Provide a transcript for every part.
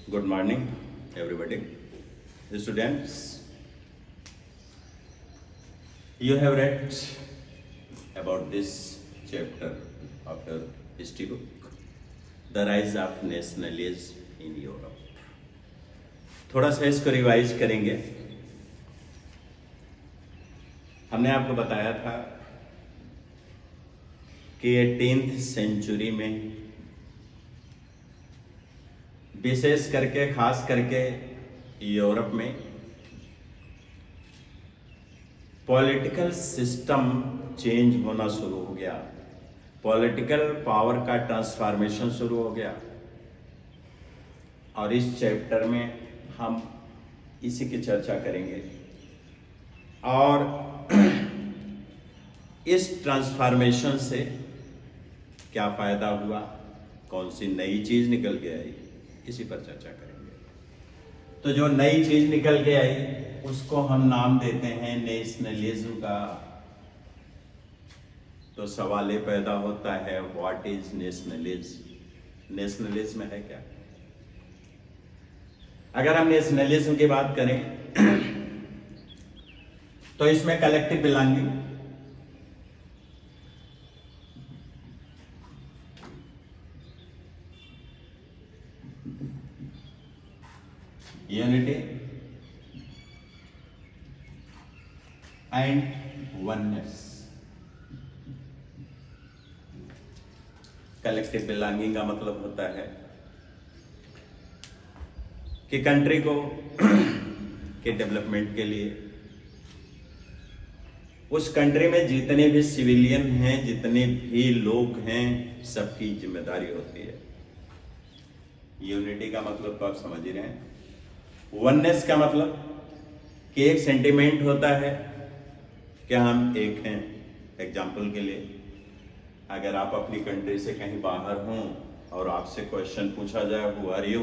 Good morning, everybody. Students, you have read about this chapter of your history book, The Rise of Nationalism in Europe. थोड़ा सा इसको revise करेंगे। हमने आपको बताया था कि 18th सेंचुरी में विशेष करके खास करके यूरोप में पॉलिटिकल सिस्टम चेंज होना शुरू हो गया, पॉलिटिकल पावर का ट्रांसफॉर्मेशन शुरू हो गया। और इस चैप्टर में हम इसी की चर्चा करेंगे और इस ट्रांसफॉर्मेशन से क्या फायदा हुआ, कौन सी नई चीज निकल के आई, इसी पर चर्चा करेंगे। तो जो नई चीज निकल के आई उसको हम नाम देते हैं नेशनलिज्म का। तो सवाल ये पैदा होता है, व्हाट इज नेशनलिज्म? नेशनलिज्म है क्या? अगर हम नेशनलिज्म की बात करें तो इसमें collective belonging, unity and oneness. Collective belonging का मतलब होता है कि कंट्री को के डेवलपमेंट के लिए उस कंट्री में जितने भी सिविलियन हैं, जितने भी लोग हैं, सबकी जिम्मेदारी होती है। यूनिटी का मतलब तो आप समझ ही रहे हैं। वननेस का मतलब कि एक सेंटिमेंट होता है कि हम एक हैं। एग्जाम्पल के लिए, अगर आप अपनी कंट्री से कहीं बाहर हों और आपसे क्वेश्चन पूछा जाए हु आर यू,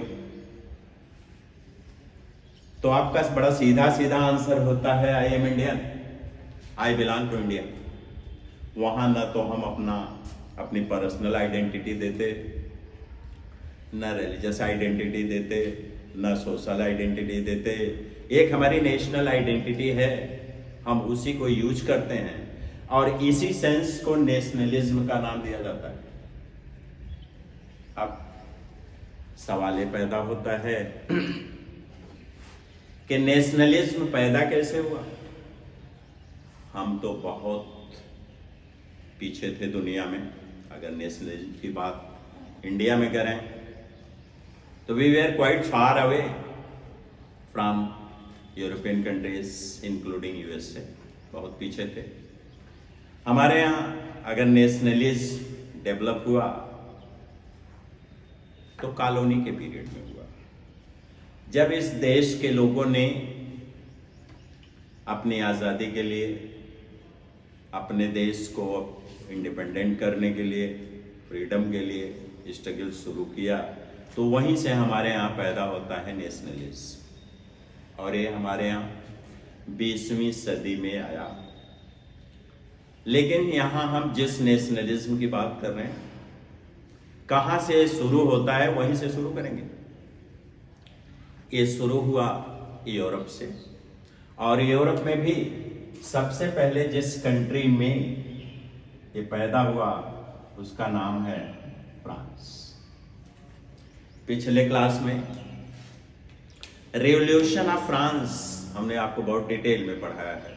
तो आपका बड़ा सीधा सीधा आंसर होता है I am Indian, I belong to India. वहां ना तो हम अपनी पर्सनल आइडेंटिटी देते, ना रिलीजियस आइडेंटिटी देते, ना सोशल आइडेंटिटी देते। एक हमारी नेशनल आइडेंटिटी है, हम उसी को यूज करते हैं और इसी सेंस को नेशनलिज्म का नाम दिया जाता है। अब सवाल ये पैदा होता है कि नेशनलिज्म पैदा कैसे हुआ? हम तो बहुत पीछे थे दुनिया में। अगर नेशनलिज्म की बात इंडिया में करें तो we were quite far away from European countries including USA, बहुत पीछे थे। हमारे यहाँ अगर नेशनलिज्म डेवलप हुआ तो कॉलोनी के पीरियड में हुआ, जब इस देश के लोगों ने अपनी आज़ादी के लिए, अपने देश को इंडिपेंडेंट करने के लिए, फ्रीडम के लिए स्ट्रगल शुरू किया, तो वहीं से हमारे यहाँ पैदा होता है नेशनलिज्म। और ये हमारे यहाँ 20वीं सदी में आया। लेकिन यहाँ हम जिस नेशनलिज्म की बात कर रहे हैं, कहाँ से शुरू होता है, वहीं से शुरू करेंगे। ये शुरू हुआ यूरोप से, और यूरोप में भी सबसे पहले जिस कंट्री में ये पैदा हुआ उसका नाम है फ्रांस। पिछले क्लास में रिवॉल्यूशन ऑफ फ्रांस हमने आपको बहुत डिटेल में पढ़ाया है।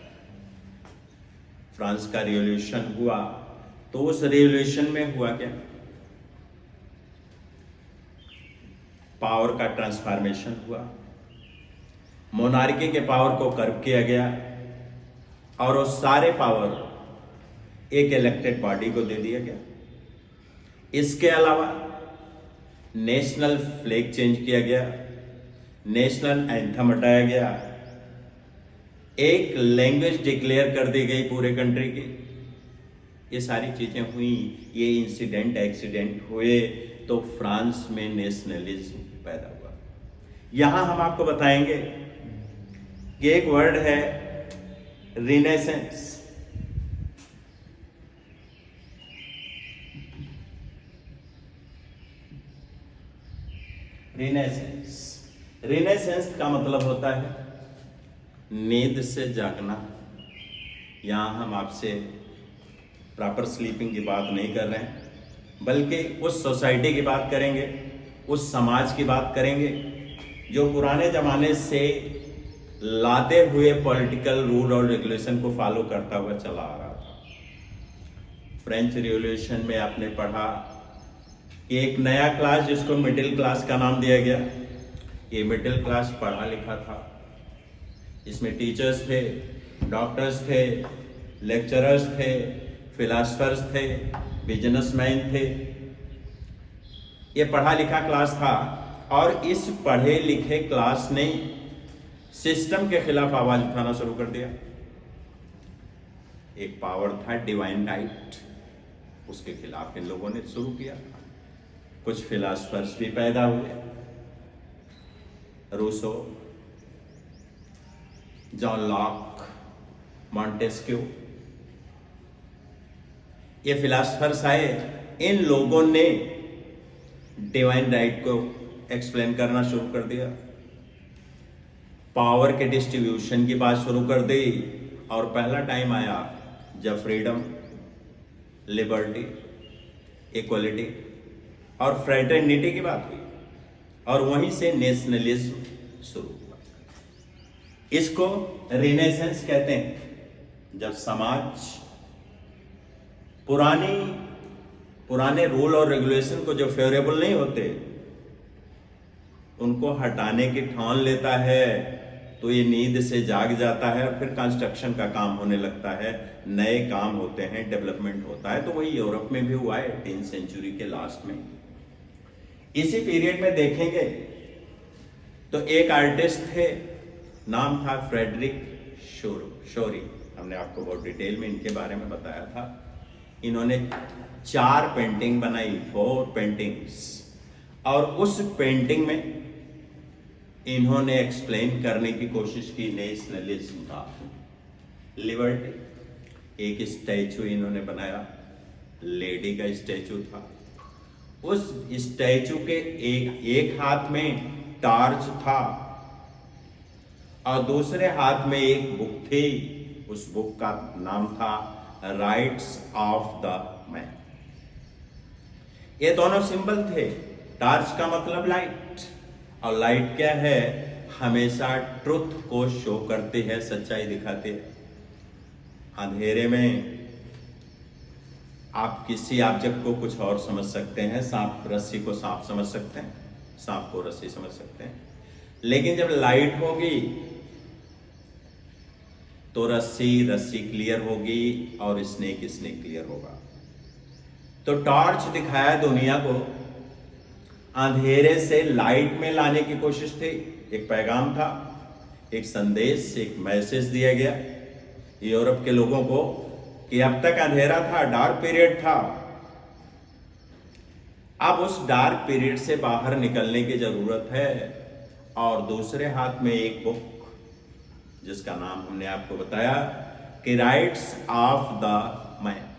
फ्रांस का रिवॉल्यूशन हुआ, तो उस रिवॉल्यूशन में हुआ क्या? पावर का ट्रांसफॉर्मेशन हुआ, मोनार्की के पावर को कर्व किया गया और वो सारे पावर एक इलेक्टेड बॉडी को दे दिया गया। इसके अलावा नेशनल फ्लैग चेंज किया गया, नेशनल एंथम हटाया गया, एक लैंग्वेज डिक्लेयर कर दी गई पूरे कंट्री की। ये सारी चीजें हुई, ये इंसिडेंट एक्सीडेंट हुए, तो फ्रांस में नेशनलिज्म पैदा हुआ। यहां हम आपको बताएंगे कि एक वर्ड है रिनेसेंस। रिनेसेंस। रिनेसेंस का मतलब होता है नींद से जागना। यहाँ हम आपसे प्रॉपर स्लीपिंग की बात नहीं कर रहे हैं, बल्कि उस सोसाइटी की बात करेंगे, उस समाज की बात करेंगे जो पुराने जमाने से लाते हुए पॉलिटिकल रूल और रेगुलेशन को फॉलो करता हुआ चला आ रहा था। फ्रेंच रिवॉल्यूशन में आपने पढ़ा कि एक नया क्लास जिसको मिडिल क्लास का नाम दिया गया, ये मिडिल क्लास पढ़ा लिखा था। इसमें टीचर्स थे, डॉक्टर्स थे, लेक्चरर्स थे, फिलासफर्स थे, बिजनेसमैन थे। ये पढ़ा लिखा क्लास था और इस पढ़े लिखे क्लास ने सिस्टम के खिलाफ आवाज उठाना शुरू कर दिया। एक पावर था डिवाइन राइट, उसके खिलाफ इन लोगों ने शुरू किया। कुछ फिलासफर्स भी पैदा हुए, रूसो, जॉन लॉक, मॉन्टेस्क्यू, ये फिलासफर्स आए। इन लोगों ने डिवाइन राइट को एक्सप्लेन करना शुरू कर दिया, पावर के डिस्ट्रीब्यूशन की बात शुरू कर दी, और पहला टाइम आया जब फ्रीडम, लिबर्टी, इक्वलिटी और फ्रेटर्निटी की बात हुई, और वहीं से नेशनलिज्म शुरू हुआ। इसको रिनेसेंस कहते हैं। जब समाज पुराने रूल और रेगुलेशन को जो फेवरेबल नहीं होते उनको हटाने की ठान लेता है, तो ये नींद से जाग जाता है और फिर कंस्ट्रक्शन का काम होने लगता है, नए काम होते हैं, डेवलपमेंट होता है। तो वही यूरोप में भी हुआ है 18th सेंचुरी के लास्ट में। इसी पीरियड में देखेंगे तो एक आर्टिस्ट थे, नाम था फ्रेडरिक शोरी। हमने आपको बहुत डिटेल में इनके बारे में बताया था। इन्होंने 4 पेंटिंग बनाई, 4 पेंटिंग्स, और उस पेंटिंग में इन्होंने एक्सप्लेन करने की कोशिश की नेशनलिज्म का, लिबर्टी। एक स्टैचू इन्होंने बनाया, लेडी का स्टैचू था। उस स्टैचू के एक हाथ में टार्च था और दूसरे हाथ में एक बुक थी। उस बुक का नाम था राइट्स ऑफ द मैन। ये दोनों सिंबल थे। टार्च का मतलब लाइट, और लाइट क्या है, हमेशा ट्रुथ को शो करते हैं, सच्चाई दिखाते हैं। अंधेरे में आप किसी ऑब्जेक्ट को कुछ और समझ सकते हैं, सांप रस्सी को सांप समझ सकते हैं, सांप को रस्सी समझ सकते हैं, लेकिन जब लाइट होगी तो रस्सी क्लियर होगी और स्नेक क्लियर होगा। तो टॉर्च दिखाया दुनिया को, अंधेरे से लाइट में लाने की कोशिश थी। एक पैगाम था, एक संदेश, एक मैसेज दिया गया यूरोप के लोगों को कि अब तक अंधेरा था, डार्क पीरियड था, अब उस डार्क पीरियड से बाहर निकलने की जरूरत है। और दूसरे हाथ में एक बुक जिसका नाम हमने आपको बताया कि राइट्स ऑफ द मैन।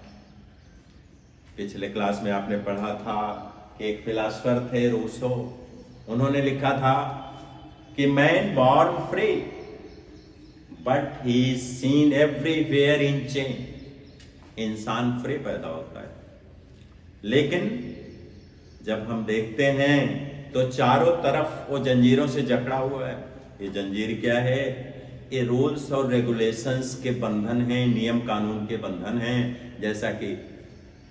पिछले क्लास में आपने पढ़ा था कि एक फिलासफर थे रूसो, उन्होंने लिखा था कि man born free but he is seen everywhere in chain. इंसान फ्री पैदा होता है, लेकिन जब हम देखते हैं तो चारों तरफ वो जंजीरों से जकड़ा हुआ है। ये जंजीर क्या है? ये रूल्स और रेगुलेशंस के बंधन हैं, नियम कानून के बंधन हैं। जैसा कि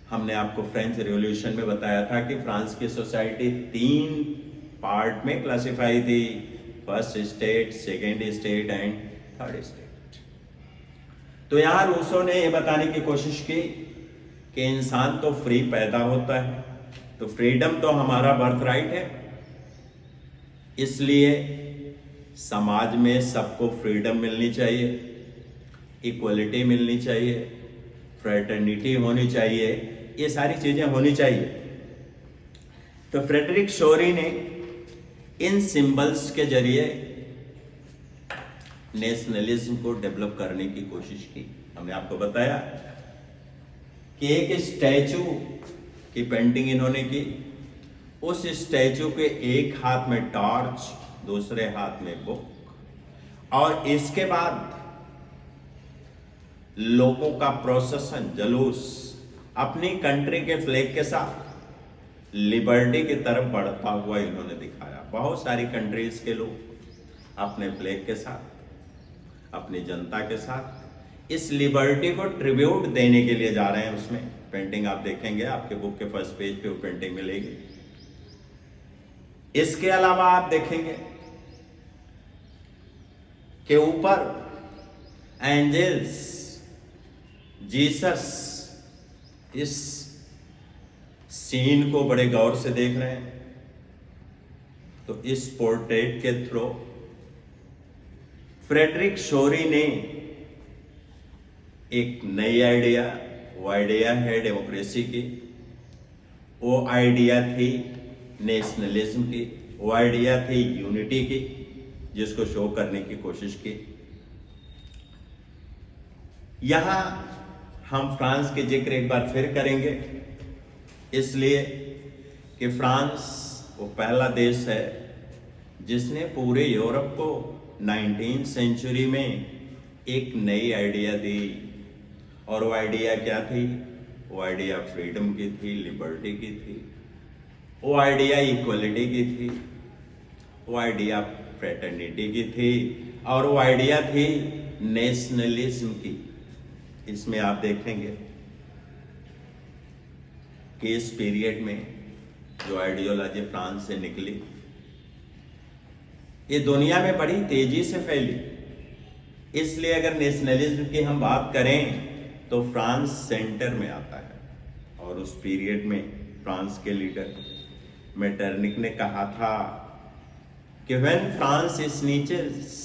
हमने आपको फ्रेंच रिवॉल्यूशन में बताया था कि फ्रांस की सोसाइटी 3 पार्ट में क्लासिफाई थी, first state, second state and third state. तो यहां रूसो ने यह बताने की कोशिश की कि इंसान तो फ्री पैदा होता है, तो फ्रीडम तो हमारा बर्थ राइट है, इसलिए समाज में सबको फ्रीडम मिलनी चाहिए, इक्वलिटी मिलनी चाहिए, फ्रेटर्निटी होनी चाहिए, ये सारी चीजें होनी चाहिए। तो फ्रेडरिक शोरी ने इन सिंबल्स के जरिए नेशनलिज्म को डेवलप करने की कोशिश की। हमने आपको बताया कि एक स्टैचू की पेंटिंग इन्होंने की, उस स्टैचू के एक हाथ में टॉर्च, दूसरे हाथ में बुक, और इसके बाद लोगों का प्रोसेसन, जुलूस अपनी कंट्री के फ्लैग के साथ लिबर्टी की तरफ बढ़ता हुआ इन्होंने दिखाया। बहुत सारी कंट्रीज के लोग अपने फ्लैग के साथ, अपनी जनता के साथ इस लिबर्टी को ट्रिब्यूट देने के लिए जा रहे हैं। उसमें पेंटिंग आप देखेंगे, आपके बुक के फर्स्ट पेज पे वो पेंटिंग मिलेगी। इसके अलावा आप देखेंगे कि ऊपर एंजल्स, जीसस इस सीन को बड़े गौर से देख रहे हैं। तो इस पोर्ट्रेट के थ्रू फ्रेडरिक शोरी ने एक नई आइडिया, वो आइडिया है डेमोक्रेसी की, वो आइडिया थी नेशनलिज्म की, वो आइडिया थी यूनिटी की, जिसको शो करने की कोशिश की। यहां हम फ्रांस के जिक्र एक बार फिर करेंगे, इसलिए कि फ्रांस वो पहला देश है जिसने पूरे यूरोप को 19वीं सेंचुरी में एक नई आइडिया दी। और वो आइडिया क्या थी? वो आइडिया फ्रीडम की थी, लिबर्टी की थी, वो आइडिया इक्वलिटी की थी, वो आइडिया फ्रेटर्निटी की थी, और वो आइडिया थी नेशनलिज्म की। इसमें आप देखेंगे कि इस पीरियड में जो आइडियोलॉजी फ्रांस से निकली, ये दुनिया में बड़ी तेजी से फैली। इसलिए अगर नेशनलिज्म की हम बात करें तो फ्रांस सेंटर में आता है। और उस पीरियड में फ्रांस के लीडर मेटरनिक ने कहा था कि when France sneezes,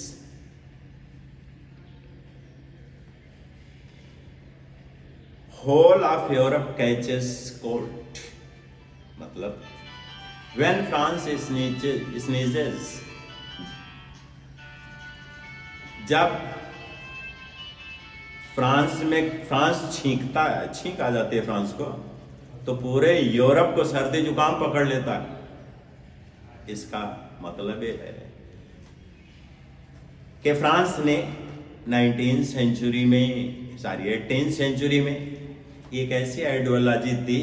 whole of Europe catches cold. मतलब व्हेन फ्रांस स्नीचेस, जब फ्रांस छींकता है, छींक आ जाती है फ्रांस को, तो पूरे यूरोप को सर्दी जुकाम पकड़ लेता है। इसका मतलब ये है कि फ्रांस ने 18वीं सेंचुरी में, 18वीं सेंचुरी में एक ऐसी आइडियोलॉजी दी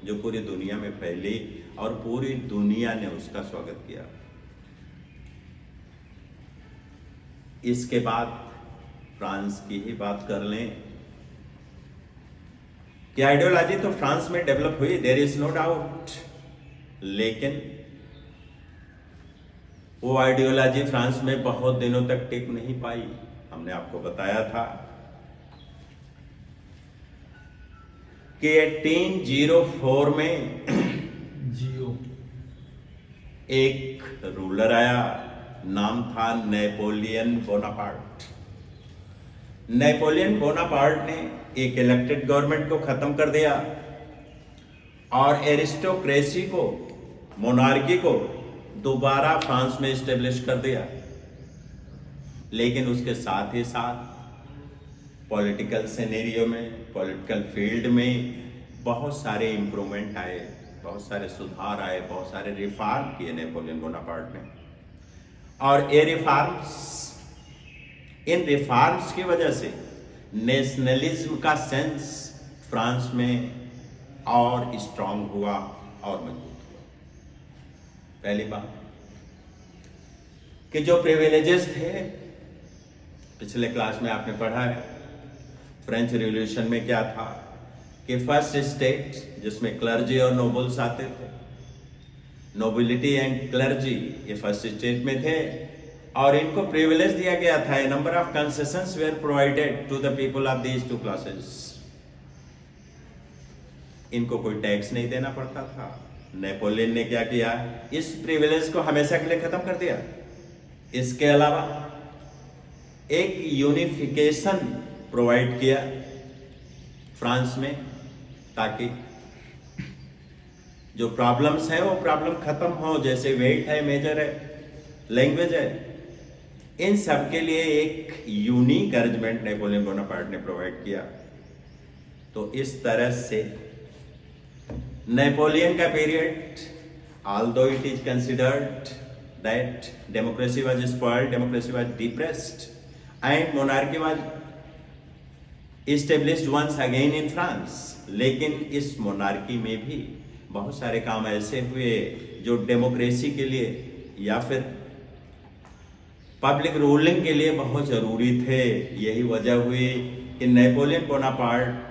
जो पूरी दुनिया में फैली और पूरी दुनिया ने उसका स्वागत किया। इसके बाद फ्रांस की ही बात कर लें कि आइडियोलॉजी तो फ्रांस में डेवलप हुई, देयर इज नो डाउट, लेकिन वो आइडियोलॉजी फ्रांस में बहुत दिनों तक टिक नहीं पाई। हमने आपको बताया था कि 1804 में एक रूलर आया, नाम था नेपोलियन बोनापार्ट। नेपोलियन बोनापार्ट ने एक इलेक्टेड गवर्नमेंट को खत्म कर दिया और एरिस्टोक्रेसी को, मोनार्की को दोबारा फ्रांस में स्टेब्लिश कर दिया। लेकिन उसके साथ ही साथ पॉलिटिकल सिनेरियो में, पॉलिटिकल फील्ड में बहुत सारे इंप्रूवमेंट आए, बहुत सारे सुधार आए, बहुत सारे रिफॉर्म किए नेपोलियन बोनापार्ट ने। और ये रिफॉर्म्स, इन रिफॉर्म्स की वजह से नेशनलिज्म का सेंस फ्रांस में और स्ट्रांग हुआ और मजबूत हुआ। पहली बात कि जो प्रिविलेजेस थे, पिछले क्लास में आपने पढ़ा है, फ्रेंच रिवॉल्यूशन में क्या था कि फर्स्ट स्टेट जिसमें क्लर्जी और नोबल्स आते थे, नोबिलिटी एंड क्लर्जी, ये फर्स्ट स्टेट में थे और इनको प्रिविलेज दिया गया था। A number of concessions were provided to the people of these two classes. इनको कोई टैक्स नहीं देना पड़ता था। नेपोलियन ने क्या किया? इस प्रिविलेज को हमेशा के लिए खत्म कर दिया। इसके अलावा एक यूनिफिकेशन प्रोवाइड किया फ्रांस में, ताकि जो प्रॉब्लम्स हैं वो प्रॉब्लम खत्म हो, जैसे वेट है, मेजर है, लैंग्वेज है, इन सब के लिए एक यूनिक अरेंजमेंट नेपोलियन बोनापार्ट ने प्रोवाइड किया। तो इस तरह से नेपोलियन का period although it is considered that democracy was spoiled, democracy was depressed, and monarchy was established once again in France, लेकिन इस मोनार्की में भी बहुत सारे काम ऐसे हुए जो डेमोक्रेसी के लिए या फिर पब्लिक रूलिंग के लिए बहुत ज़रूरी थे। यही वजह हुई कि नेपोलियन बोनापार्ट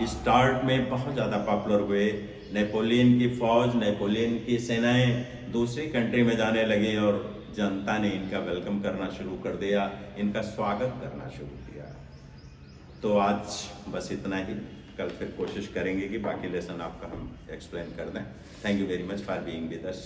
स्टार्ट में बहुत ज़्यादा पॉपुलर हुए। नेपोलियन की फौज, नेपोलियन की सेनाएं दूसरी कंट्री में जाने लगी और जनता ने इनका वेलकम करना शुरू कर दिया, इनका स्वागत करना शुरू किया। तो आज बस इतना ही, कल फिर कोशिश करेंगे कि बाकी लेसन आपका हम एक्सप्लेन कर दें। Thank you very much for being with us.